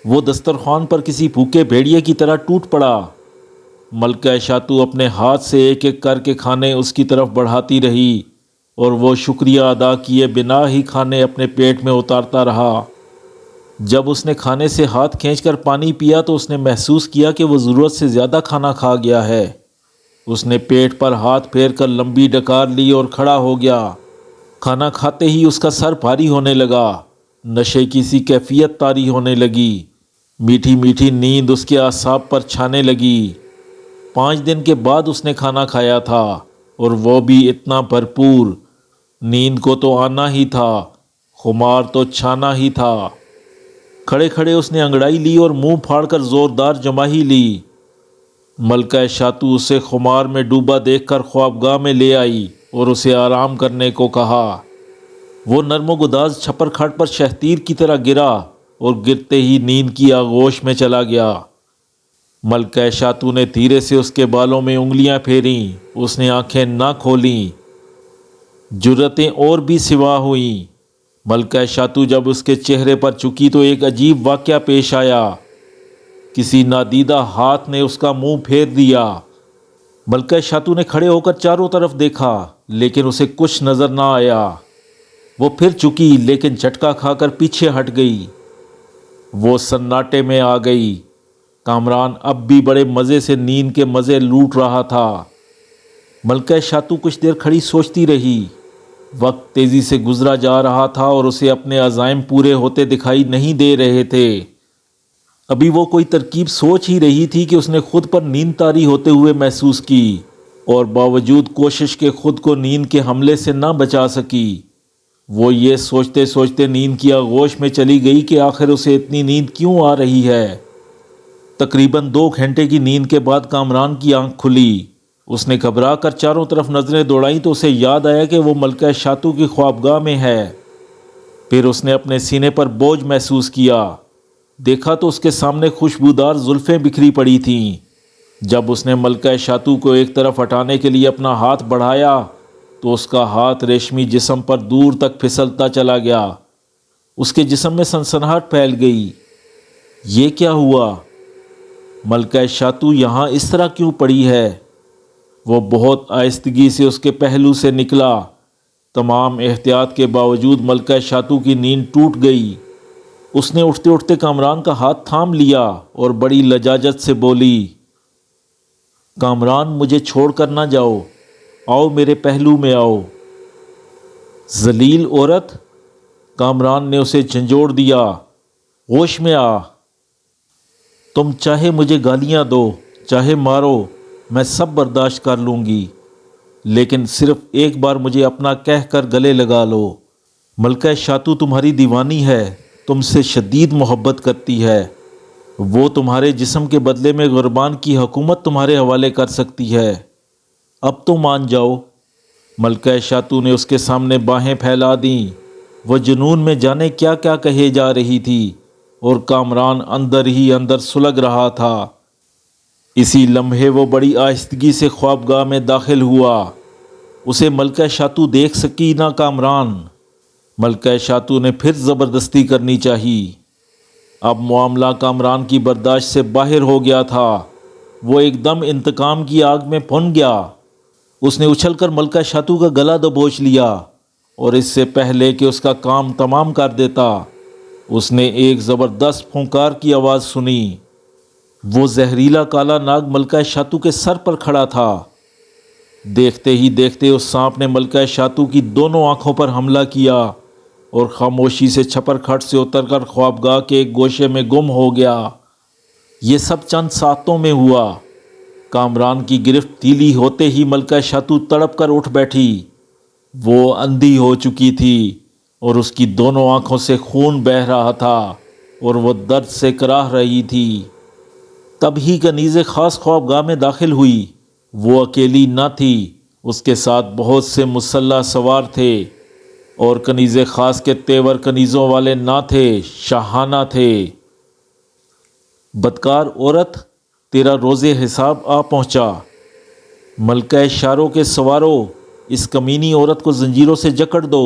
وہ دسترخوان پر کسی بھوکے بھیڑیے کی طرح ٹوٹ پڑا۔ ملکہ شاتو اپنے ہاتھ سے ایک ایک کر کے کھانے اس کی طرف بڑھاتی رہی، اور وہ شکریہ ادا کیے بنا ہی کھانے اپنے پیٹ میں اتارتا رہا۔ جب اس نے کھانے سے ہاتھ کھینچ کر پانی پیا تو اس نے محسوس کیا کہ وہ ضرورت سے زیادہ کھانا کھا گیا ہے۔ اس نے پیٹ پر ہاتھ پھیر کر لمبی ڈکار لی اور کھڑا ہو گیا۔ کھانا کھاتے ہی اس کا سر بھاری ہونے لگا، نشے کی سی کیفیت طاری ہونے لگی، میٹھی میٹھی نیند اس کے اعصاب پر چھانے لگی۔ 5 دن کے بعد اس نے کھانا کھایا تھا، اور وہ بھی اتنا بھرپور۔ نیند کو تو آنا ہی تھا، خمار تو چھانا ہی تھا۔ کھڑے کھڑے اس نے انگڑائی لی اور منہ پھاڑ کر زوردار جماہی لی۔ ملکہ شاتو اسے خمار میں ڈوبا دیکھ کر خوابگاہ میں لے آئی اور اسے آرام کرنے کو کہا۔ وہ نرم و گداز چھپر کھاٹ پر شہتیر کی طرح گرا اور گرتے ہی نیند کی آغوش میں چلا گیا۔ ملکہ شاتو نے دھیرے سے اس کے بالوں میں انگلیاں پھیریں۔ اس نے آنکھیں نہ کھولیں۔ جرأتیں اور بھی سوا ہوئیں۔ ملکہ شاتو جب اس کے چہرے پر چکی تو ایک عجیب واقعہ پیش آیا۔ کسی نادیدہ ہاتھ نے اس کا منہ پھیر دیا۔ ملکہ شاتو نے کھڑے ہو کر چاروں طرف دیکھا، لیکن اسے کچھ نظر نہ آیا۔ وہ پھر چکی، لیکن جھٹکا کھا کر پیچھے ہٹ گئی۔ وہ سناٹے میں آ گئی۔ کامران اب بھی بڑے مزے سے نیند کے مزے لوٹ رہا تھا۔ ملکہ شاتو کچھ دیر کھڑی سوچتی رہی۔ وقت تیزی سے گزرا جا رہا تھا اور اسے اپنے عزائم پورے ہوتے دکھائی نہیں دے رہے تھے۔ ابھی وہ کوئی ترکیب سوچ ہی رہی تھی کہ اس نے خود پر نیند طاری ہوتے ہوئے محسوس کی، اور باوجود کوشش کے خود کو نیند کے حملے سے نہ بچا سکی۔ وہ یہ سوچتے سوچتے نیند کی آغوش میں چلی گئی کہ آخر اسے اتنی نیند کیوں آ رہی ہے۔ تقریباً 2 گھنٹے کی نیند کے بعد کامران کی آنکھ کھلی۔ اس نے گھبرا کر چاروں طرف نظریں دوڑائیں تو اسے یاد آیا کہ وہ ملکہ شاتو کی خوابگاہ میں ہے۔ پھر اس نے اپنے سینے پر بوجھ محسوس کیا۔ دیکھا تو اس کے سامنے خوشبودار زلفیں بکھری پڑی تھیں۔ جب اس نے ملکہ شاتو کو ایک طرف ہٹانے کے لیے اپنا ہاتھ بڑھایا تو اس کا ہاتھ ریشمی جسم پر دور تک پھسلتا چلا گیا۔ اس کے جسم میں سنسناہٹ پھیل گئی۔ یہ کیا ہوا؟ ملکہ شاتو یہاں اس طرح کیوں پڑی ہے؟ وہ بہت آہستگی سے اس کے پہلو سے نکلا۔ تمام احتیاط کے باوجود ملکہ شاتو کی نیند ٹوٹ گئی۔ اس نے اٹھتے اٹھتے کامران کا ہاتھ تھام لیا اور بڑی لجاجت سے بولی، کامران مجھے چھوڑ کر نہ جاؤ، آؤ میرے پہلو میں آؤ۔ ذلیل عورت! کامران نے اسے جھنجھوڑ دیا، ہوش میں آ۔ تم چاہے مجھے گالیاں دو، چاہے مارو، میں سب برداشت کر لوں گی، لیکن صرف ایک بار مجھے اپنا کہہ کر گلے لگا لو۔ ملکہ شاتو تمہاری دیوانی ہے، تم سے شدید محبت کرتی ہے۔ وہ تمہارے جسم کے بدلے میں غربان کی حکومت تمہارے حوالے کر سکتی ہے۔ اب تو مان جاؤ۔ ملکہ شاتو نے اس کے سامنے باہیں پھیلا دیں۔ وہ جنون میں جانے کیا کیا کہے جا رہی تھی، اور کامران اندر ہی اندر سلگ رہا تھا۔ اسی لمحے وہ بڑی آہستگی سے خوابگاہ میں داخل ہوا۔ اسے ملکہ شاتو دیکھ سکی نہ کامران۔ ملکہ شاتو نے پھر زبردستی کرنی چاہی۔ اب معاملہ کامران کی برداشت سے باہر ہو گیا تھا۔ وہ ایک دم انتقام کی آگ میں بھن گیا۔ اس نے اچھل کر ملکہ شاتو کا گلا دبوچ لیا، اور اس سے پہلے کہ اس کا کام تمام کر دیتا، اس نے ایک زبردست پھونکار کی آواز سنی۔ وہ زہریلا کالا ناگ ملکہ شاتو کے سر پر کھڑا تھا۔ دیکھتے ہی دیکھتے اس سانپ نے ملکہ شاتو کی دونوں آنکھوں پر حملہ کیا اور خاموشی سے چھپر کھٹ سے اتر کر خوابگاہ کے ایک گوشے میں گم ہو گیا۔ یہ سب چند ساتوں میں ہوا۔ کامران کی گرفت ڈھیلی ہوتے ہی ملکہ شاتو تڑپ کر اٹھ بیٹھی۔ وہ اندھی ہو چکی تھی اور اس کی دونوں آنکھوں سے خون بہہ رہا تھا اور وہ درد سے کراہ رہی تھی۔ تب ہی کنیز خاص خوابگاہ میں داخل ہوئی۔ وہ اکیلی نہ تھی، اس کے ساتھ بہت سے مسلح سوار تھے، اور کنیز خاص کے تیور کنیزوں والے نہ تھے، شاہانہ تھے۔ بدکار عورت، تیرا روز حساب آ پہنچا۔ ملکہ شاروں کے سواروں، اس کمینی عورت کو زنجیروں سے جکڑ دو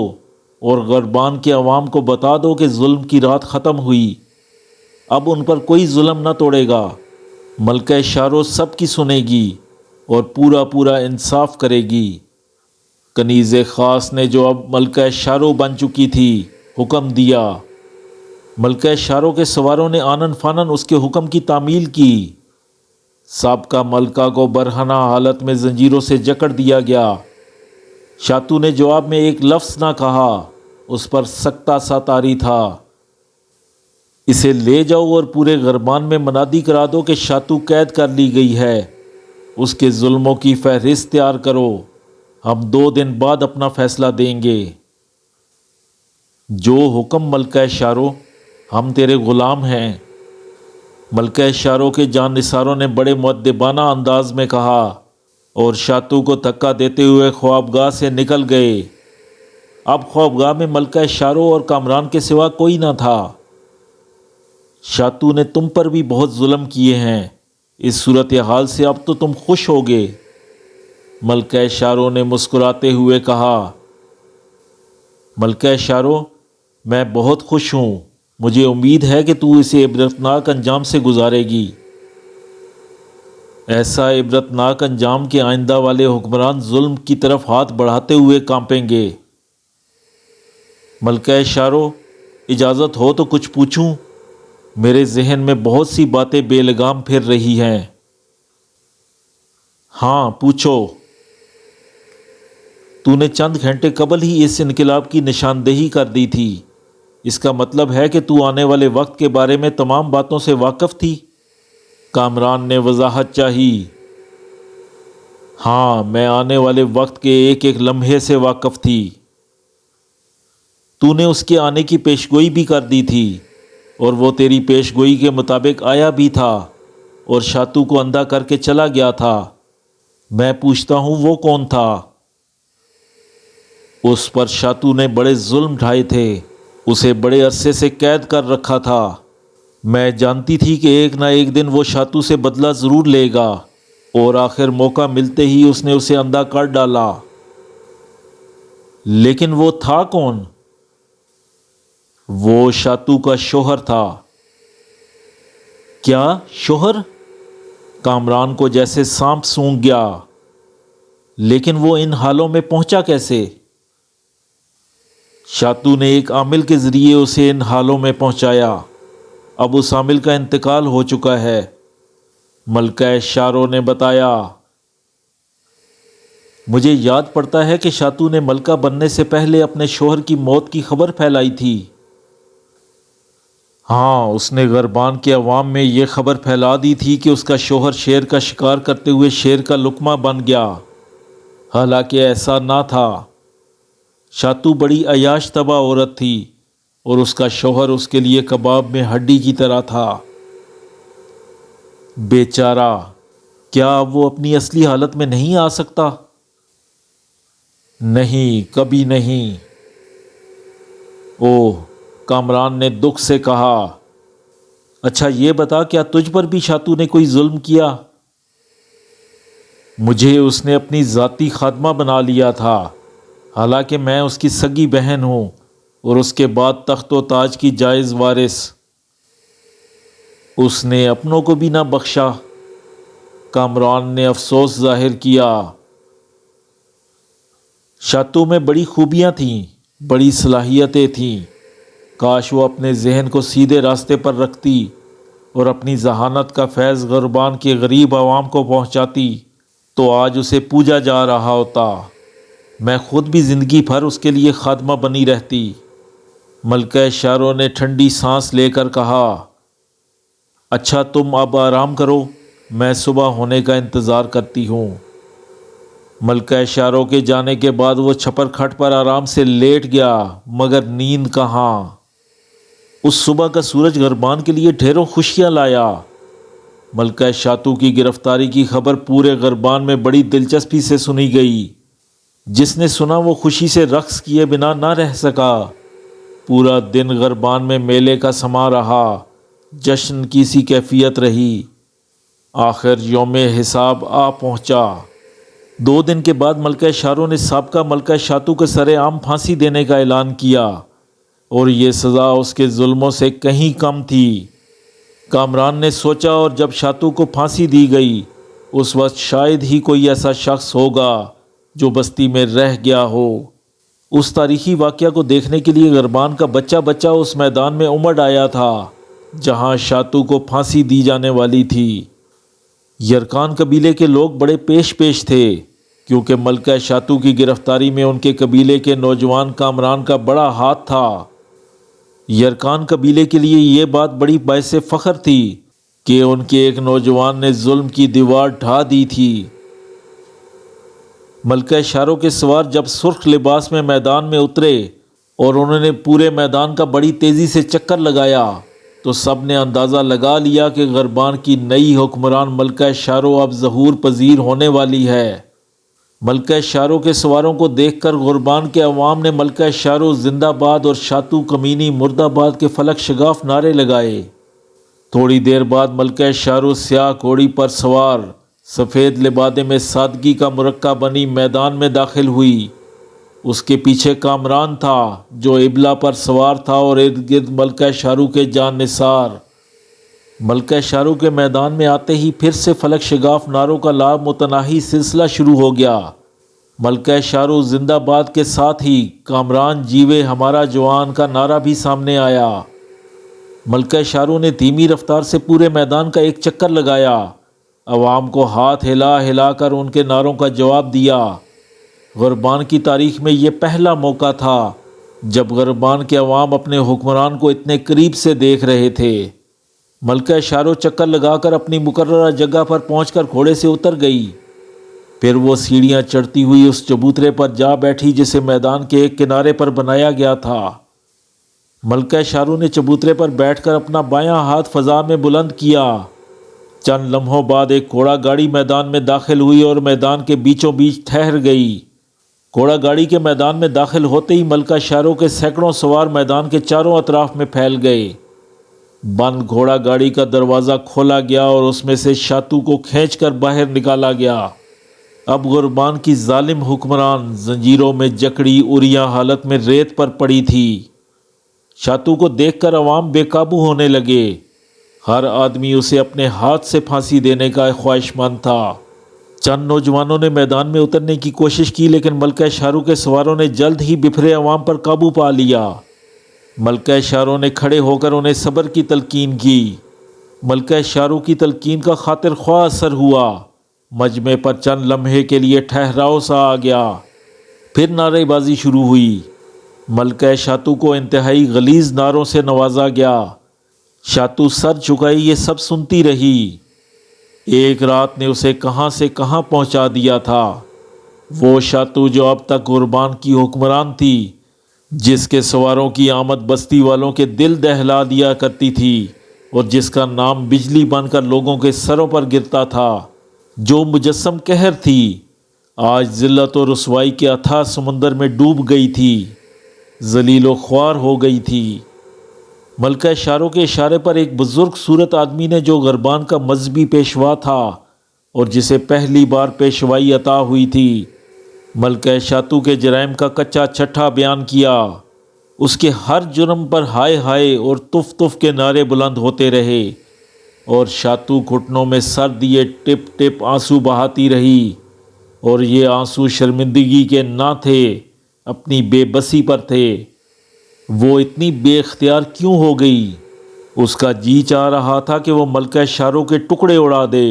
اور غربان کے عوام کو بتا دو کہ ظلم کی رات ختم ہوئی، اب ان پر کوئی ظلم نہ توڑے گا۔ ملکہ شاروں سب کی سنے گی اور پورا پورا انصاف کرے گی۔ کنیز خاص نے جو اب ملکہ شاروں بن چکی تھی حکم دیا۔ ملکہ شاروں کے سواروں نے آنن فانن اس کے حکم کی تعمیل کی۔ سابقہ ملکہ کو برہنہ حالت میں زنجیروں سے جکڑ دیا گیا۔ شاتو نے جواب میں ایک لفظ نہ کہا، اس پر سکتہ سا طاری تھا۔ اسے لے جاؤ اور پورے غربان میں منادی کرا دو کہ شاتو قید کر لی گئی ہے، اس کے ظلموں کی فہرست تیار کرو، ہم 2 دن بعد اپنا فیصلہ دیں گے۔ جو حکم ملکہ شاروں، ہم تیرے غلام ہیں۔ ملکہ شاروں کے جان نثاروں نے بڑے مؤدبانہ انداز میں کہا، اور شاتو کو دھکا دیتے ہوئے خوابگاہ سے نکل گئے۔ اب خوابگاہ میں ملکہ شاروں اور کامران کے سوا کوئی نہ تھا۔ شاتو نے تم پر بھی بہت ظلم کیے ہیں، اس صورتحال سے اب تو تم خوش ہوگے۔ ملکہ شاروں نے مسکراتے ہوئے کہا، ملکہ شاروں، میں بہت خوش ہوں، مجھے امید ہے کہ تو اسے عبرتناک انجام سے گزارے گی۔ ایسا عبرتناک انجام کہ آئندہ والے حکمران ظلم کی طرف ہاتھ بڑھاتے ہوئے کانپیں گے۔ ملکہ شاروں، اجازت ہو تو کچھ پوچھوں؟ میرے ذہن میں بہت سی باتیں بے لگام پھر رہی ہیں۔ ہاں پوچھو۔ تو نے چند گھنٹے قبل ہی اس انقلاب کی نشاندہی کر دی تھی، اس کا مطلب ہے کہ تو آنے والے وقت کے بارے میں تمام باتوں سے واقف تھی؟ کامران نے وضاحت چاہی۔ ہاں، میں آنے والے وقت کے ایک ایک لمحے سے واقف تھی۔ تو نے اس کے آنے کی پیشگوئی بھی کر دی تھی، اور وہ تیری پیشگوئی کے مطابق آیا بھی تھا اور شاتو کو اندھا کر کے چلا گیا تھا۔ میں پوچھتا ہوں وہ کون تھا؟ اس پر شاتو نے بڑے ظلم ڈھائے تھے، اسے بڑے عرصے سے قید کر رکھا تھا۔ میں جانتی تھی کہ ایک نہ ایک دن وہ شاتو سے بدلہ ضرور لے گا، اور آخر موقع ملتے ہی اس نے اسے اندھا کر ڈالا۔ لیکن وہ تھا کون؟ وہ شاتو کا شوہر تھا۔ کیا شوہر؟ کامران کو جیسے سانپ سونگھ گیا۔ لیکن وہ ان حالوں میں پہنچا کیسے؟ شاتو نے ایک عامل کے ذریعے اسے ان حالوں میں پہنچایا۔ اب اس عامل کا انتقال ہو چکا ہے، ملکہ شارو نے بتایا۔ مجھے یاد پڑتا ہے کہ شاتو نے ملکہ بننے سے پہلے اپنے شوہر کی موت کی خبر پھیلائی تھی۔ ہاں، اس نے غربان کے عوام میں یہ خبر پھیلا دی تھی کہ اس کا شوہر شیر کا شکار کرتے ہوئے شیر کا لقمہ بن گیا، حالانکہ ایسا نہ تھا۔ شاتو بڑی عیاش طبع عورت تھی، اور اس کا شوہر اس کے لیے کباب میں ہڈی کی طرح تھا۔ بیچارہ، کیا اب وہ اپنی اصلی حالت میں نہیں آ سکتا؟ نہیں، کبھی نہیں۔ اوہ، کامران نے دکھ سے کہا۔ اچھا یہ بتا، کیا تجھ پر بھی شاتو نے کوئی ظلم کیا؟ مجھے اس نے اپنی ذاتی خادمہ بنا لیا تھا، حالانکہ میں اس کی سگی بہن ہوں اور اس کے بعد تخت و تاج کی جائز وارث۔ اس نے اپنوں کو بھی نہ بخشا۔ کامران نے افسوس ظاہر کیا۔ شاتو میں بڑی خوبیاں تھیں، بڑی صلاحیتیں تھیں، کاش وہ اپنے ذہن کو سیدھے راستے پر رکھتی اور اپنی ذہانت کا فیض غربان کے غریب عوام کو پہنچاتی تو آج اسے پوجا جا رہا ہوتا۔ میں خود بھی زندگی بھر اس کے لیے خادمہ بنی رہتی۔ ملکہ شارو نے ٹھنڈی سانس لے کر کہا۔ اچھا تم اب آرام کرو، میں صبح ہونے کا انتظار کرتی ہوں۔ ملکہ شارو کے جانے کے بعد وہ چھپر کھٹ پر آرام سے لیٹ گیا، مگر نیند کہاں۔ اس صبح کا سورج غربان کے لیے ڈھیروں خوشیاں لایا۔ ملکہ شاتو کی گرفتاری کی خبر پورے غربان میں بڑی دلچسپی سے سنی گئی۔ جس نے سنا وہ خوشی سے رقص کیے بنا نہ رہ سکا۔ پورا دن غربان میں میلے کا سما رہا، جشن کی سی کیفیت رہی۔ آخر یوم حساب آ پہنچا۔ 2 دن کے بعد ملکہ شارو نے سابقہ ملکہ شاتو کے سر عام پھانسی دینے کا اعلان کیا، اور یہ سزا اس کے ظلموں سے کہیں کم تھی۔ کامران نے سوچا، اور جب شاتو کو پھانسی دی گئی اس وقت شاید ہی کوئی ایسا شخص ہوگا جو بستی میں رہ گیا ہو۔ اس تاریخی واقعہ کو دیکھنے کے لیے غربان کا بچہ بچہ اس میدان میں امڑ آیا تھا جہاں شاتو کو پھانسی دی جانے والی تھی۔ یرکان قبیلے کے لوگ بڑے پیش تھے، کیونکہ ملکہ شاتو کی گرفتاری میں ان کے قبیلے کے نوجوان کامران کا بڑا ہاتھ تھا۔ یرکان قبیلے کے لیے یہ بات بڑی باعث فخر تھی کہ ان کے ایک نوجوان نے ظلم کی دیوار ڈھا دی تھی۔ ملکہ شارو کے سوار جب سرخ لباس میں میدان میں اترے اور انہوں نے پورے میدان کا بڑی تیزی سے چکر لگایا تو سب نے اندازہ لگا لیا کہ غربان کی نئی حکمران ملکہ شارو اب ظہور پذیر ہونے والی ہے۔ ملکہ شارو کے سواروں کو دیکھ کر غربان کے عوام نے ملکہ شارو زندہ باد اور شاتو کمینی مرد آباد کے فلک شگاف نعرے لگائے۔ تھوڑی دیر بعد ملکہ شارو سیاہ گھوڑی پر سوار، سفید لبادے میں سادگی کا مرقع بنی میدان میں داخل ہوئی۔ اس کے پیچھے کامران تھا جو ابلا پر سوار تھا اور ارد گرد ملکہ شارو کے جان نثار۔ ملکہ شارو کے میدان میں آتے ہی پھر سے فلک شگاف نعروں کا لامتناہی سلسلہ شروع ہو گیا۔ ملکہ شارو زندہ باد کے ساتھ ہی کامران جیوے ہمارا جوان کا نعرہ بھی سامنے آیا۔ ملکہ شارو نے دھیمی رفتار سے پورے میدان کا ایک چکر لگایا، عوام کو ہاتھ ہلا ہلا کر ان کے نعروں کا جواب دیا۔ غربان کی تاریخ میں یہ پہلا موقع تھا جب غربان کے عوام اپنے حکمران کو اتنے قریب سے دیکھ رہے تھے۔ ملکہ شارو چکر لگا کر اپنی مقررہ جگہ پر پہنچ کر گھوڑے سے اتر گئی۔ پھر وہ سیڑھیاں چڑھتی ہوئی اس چبوترے پر جا بیٹھی جسے میدان کے ایک کنارے پر بنایا گیا تھا۔ ملکہ شارو نے چبوترے پر بیٹھ کر اپنا بایاں ہاتھ فضا میں بلند کیا۔ چند لمحوں بعد ایک گھوڑا گاڑی میدان میں داخل ہوئی اور میدان کے بیچوں بیچ ٹھہر گئی۔ گھوڑا گاڑی کے میدان میں داخل ہوتے ہی ملکہ شارو کے سینکڑوں سوار میدان کے چاروں اطراف میں پھیل گئے۔ بند گھوڑا گاڑی کا دروازہ کھولا گیا اور اس میں سے شاتو کو کھینچ کر باہر نکالا گیا۔ اب غربان کی ظالم حکمران زنجیروں میں جکڑی عریاں حالت میں ریت پر پڑی تھی۔ شاتو کو دیکھ کر عوام بے قابو ہونے لگے۔ ہر آدمی اسے اپنے ہاتھ سے پھانسی دینے کا خواہش مند تھا۔ چند نوجوانوں نے میدان میں اترنے کی کوشش کی لیکن ملکہ شارو کے سواروں نے جلد ہی بپھرے عوام پر قابو پا لیا۔ ملکہ شارو نے کھڑے ہو کر انہیں صبر کی تلقین کی۔ ملکہ شارو کی تلقین کا خاطر خواہ اثر ہوا۔ مجمع پر چند لمحے کے لیے ٹھہراؤ سا آ گیا۔ پھر نعرے بازی شروع ہوئی۔ ملکہ شاتو کو انتہائی غلیظ نعروں سے نوازا گیا۔ شاتو سر جھکائے یہ سب سنتی رہی۔ ایک رات نے اسے کہاں سے کہاں پہنچا دیا تھا۔ وہ شاتو جو اب تک غربان کی حکمران تھی، جس کے سواروں کی آمد بستی والوں کے دل دہلا دیا کرتی تھی اور جس کا نام بجلی بن کر لوگوں کے سروں پر گرتا تھا، جو مجسم قہر تھی، آج ذلت و رسوائی کے اتھاہ سمندر میں ڈوب گئی تھی، ذلیل و خوار ہو گئی تھی۔ ملکہ شارو کے اشارے پر ایک بزرگ صورت آدمی نے، جو غربان کا مذہبی پیشوا تھا اور جسے پہلی بار پیشوائی عطا ہوئی تھی، ملکہ شاتو کے جرائم کا کچا چھٹا بیان کیا۔ اس کے ہر جرم پر ہائے ہائے اور تف تف کے نعرے بلند ہوتے رہے اور شاتو گھٹنوں میں سر دیے ٹپ ٹپ آنسو بہاتی رہی، اور یہ آنسو شرمندگی کے نہ تھے، اپنی بے بسی پر تھے۔ وہ اتنی بے اختیار کیوں ہو گئی؟ اس کا جی چاہ رہا تھا کہ وہ ملکہ شارو کے ٹکڑے اڑا دے۔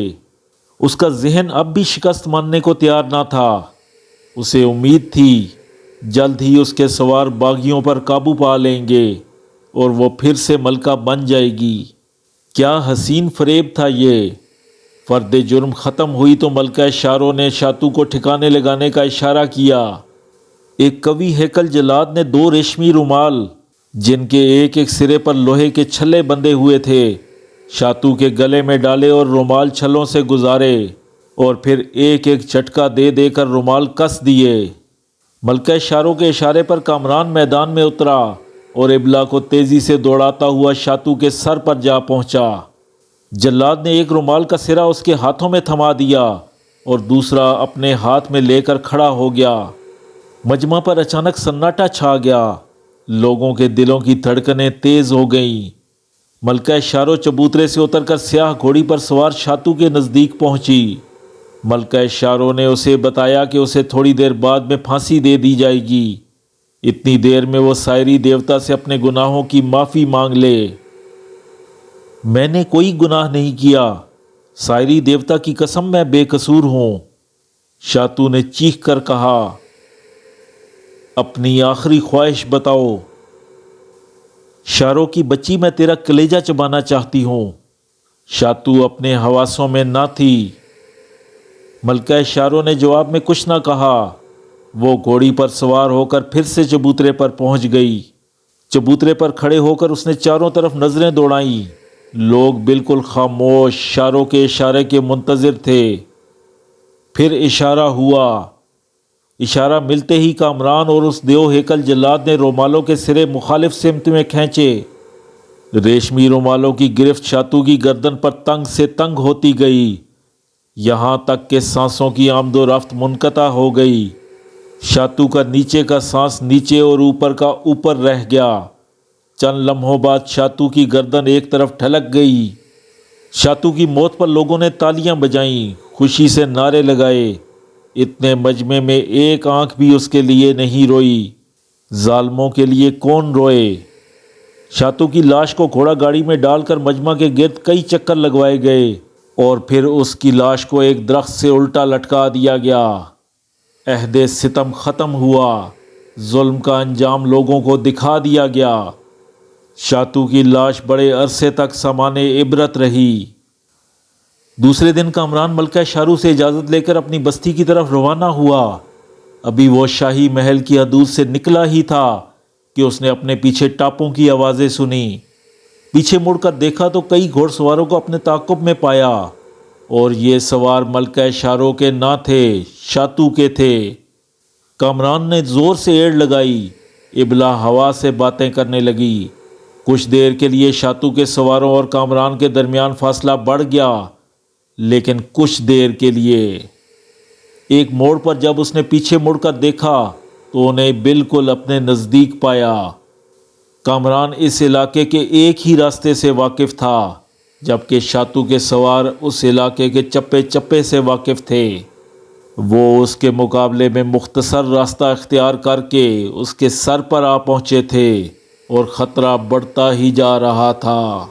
اس کا ذہن اب بھی شکست ماننے کو تیار نہ تھا۔ اسے امید تھی جلد ہی اس کے سوار باغیوں پر قابو پا لیں گے اور وہ پھر سے ملکہ بن جائے گی۔ کیا حسین فریب تھا یہ! فرد جرم ختم ہوئی تو ملکہ شارو نے شاتو کو ٹھکانے لگانے کا اشارہ کیا۔ ایک قوی ہیکل جلاد نے 2 ریشمی رومال، جن کے ایک ایک سرے پر لوہے کے چھلے بندھے ہوئے تھے، شاتو کے گلے میں ڈالے اور رومال چھلوں سے گزارے، اور پھر ایک ایک جھٹکا دے دے کر رومال کس دیے۔ ملکہ شارو کے اشارے پر کامران میدان میں اترا اور ابلا کو تیزی سے دوڑاتا ہوا شاتو کے سر پر جا پہنچا۔ جلاد نے ایک رومال کا سرا اس کے ہاتھوں میں تھما دیا اور دوسرا اپنے ہاتھ میں لے کر کھڑا ہو گیا۔ مجمع پر اچانک سناٹا چھا گیا۔ لوگوں کے دلوں کی دھڑکنیں تیز ہو گئیں۔ ملکہ شارو چبوترے سے اتر کر سیاہ گھوڑی پر سوار شاتو کے نزدیک پہنچی۔ ملکہ شارو نے اسے بتایا کہ اسے تھوڑی دیر بعد میں پھانسی دے دی جائے گی۔ اتنی دیر میں وہ سائری دیوتا سے اپنے گناہوں کی معافی مانگ لے۔ میں نے کوئی گناہ نہیں کیا، سائری دیوتا کی قسم میں بے قصور ہوں، شاتو نے چیخ کر کہا۔ اپنی آخری خواہش بتاؤ۔ شارو کی بچی، میں تیرا کلیجہ چبانا چاہتی ہوں۔ شاتو اپنے حواسوں میں نہ تھی۔ ملکہ شارو نے جواب میں کچھ نہ کہا۔ وہ گھوڑی پر سوار ہو کر پھر سے چبوترے پر پہنچ گئی۔ چبوترے پر کھڑے ہو کر اس نے چاروں طرف نظریں دوڑائیں۔ لوگ بالکل خاموش شارو کے اشارے کے منتظر تھے۔ پھر اشارہ ہوا۔ اشارہ ملتے ہی کامران اور اس دیو ہیکل جلاد نے رومالوں کے سرے مخالف سمت میں کھینچے۔ ریشمی رومالوں کی گرفت شاتو کی گردن پر تنگ سے تنگ ہوتی گئی، یہاں تک کہ سانسوں کی آمد و رفت منقطع ہو گئی۔ شاتو کا نیچے کا سانس نیچے اور اوپر کا اوپر رہ گیا۔ چند لمحوں بعد شاتو کی گردن ایک طرف ڈھلک گئی۔ شاتو کی موت پر لوگوں نے تالیاں بجائیں، خوشی سے نعرے لگائے۔ اتنے مجمع میں ایک آنکھ بھی اس کے لیے نہیں روئی۔ ظالموں کے لیے کون روئے؟ شاتو کی لاش کو گھوڑا گاڑی میں ڈال کر مجمع کے گرد کئی چکر لگوائے گئے اور پھر اس کی لاش کو ایک درخت سے الٹا لٹکا دیا گیا۔ عہد ستم ختم ہوا، ظلم کا انجام لوگوں کو دکھا دیا گیا۔ شاتو کی لاش بڑے عرصے تک سامان عبرت رہی۔ دوسرے دن کامران ملکہ شارو سے اجازت لے کر اپنی بستی کی طرف روانہ ہوا۔ ابھی وہ شاہی محل کی حدود سے نکلا ہی تھا کہ اس نے اپنے پیچھے ٹاپوں کی آوازیں سنی۔ پیچھے مڑ کر دیکھا تو کئی گھوڑ سواروں کو اپنے تعاقب میں پایا، اور یہ سوار ملکہ شارو کے نہ تھے، شاتو کے تھے۔ کامران نے زور سے ایڑ لگائی، ابلا ہوا سے باتیں کرنے لگی۔ کچھ دیر کے لیے شاتو کے سواروں اور کامران کے درمیان فاصلہ بڑھ گیا، لیکن کچھ دیر کے لیے۔ ایک موڑ پر جب اس نے پیچھے مڑ کر دیکھا تو انہیں بالکل اپنے نزدیک پایا۔ کامران اس علاقے کے ایک ہی راستے سے واقف تھا، جبکہ شاتو کے سوار اس علاقے کے چپے چپے سے واقف تھے۔ وہ اس کے مقابلے میں مختصر راستہ اختیار کر کے اس کے سر پر آ پہنچے تھے اور خطرہ بڑھتا ہی جا رہا تھا۔